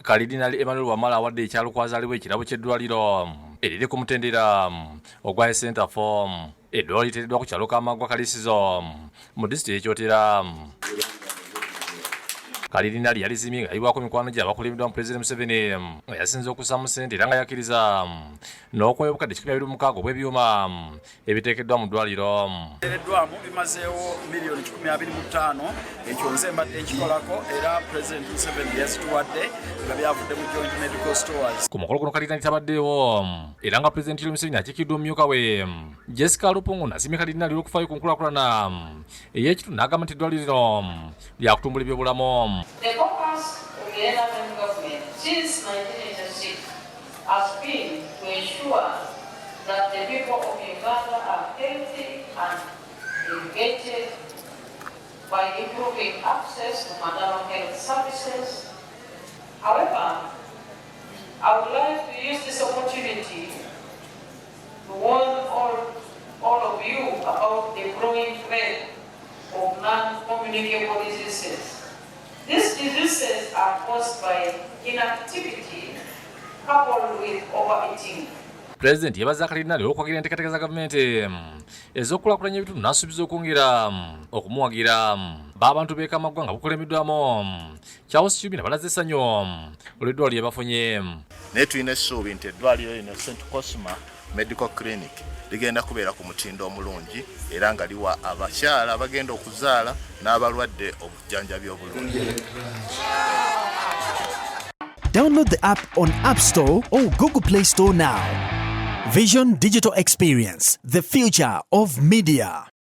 Kalidinaali Wamala awadde ekyalo kwazaalibwa ekirabo ky'eddwaliro eriri ku mutendera ogwa Center for eddwaliro liteereddwa ku kyalo Kamaggwa Kalisizo mu disitulikiti y'Ekyotera. Kalidinaali yalizimye ng'ayibwako mikwano gye abakulembeddwamu Pulezidenti Museveni nga yasinze okusaamu ssente era nga yakkiriza n'okuwa obukadde 16 obw'ebyuma ebiteekeddwa mu ddwaliro. Eddwamu bimazeewo miliyoni 25 ekyo nze mbadde nkikolako era Pulezidenti Museveni yazituwadde nga byavudde mu Joint Medical Stores. Ku mukolo guno Kalidinaali tabaddeewo era nga Pulezidenti Museveni akikiddwa omumyuka we Jessica Lupungu n'asiimye Kalidinaali olw'okufaayo ku nkulaakulana ey'ekitundu n'agamba nti eddwaliro lyakutumbula ebyobulamu. The focus of the Uganda government since 1986 has been to ensure that the people of Uganda are healthy and engaged by improving access to maternal health services. However, I would like to use this opportunity to warn all of you about the growing threat of non-communicable diseases. These diseases are caused by inactivity coupled with overeating. Pulezidenti yebaza Kalidinaali olw'okwagira enteekateeka za gavumenti ez'okulaakulanya ebitundu n'asuubiza okwongera okumuwagira b'abantu b'e Kamaggwa nga bukulembeddwamu Charles Kirubi n'abalaza essanyu olw'eddwaliro lye bafunye. Naye tulina essuubi nti eddwaliro lino St. Cosma Medical Clinic ligenda kubeera ku mutindo omulungi era nga liwa abakyala abagenda okuzaala n'abalwadde obujjanjabi obulungi. Download the app on App Store or Google Play Store now. Vision Digital Experience, the future of media.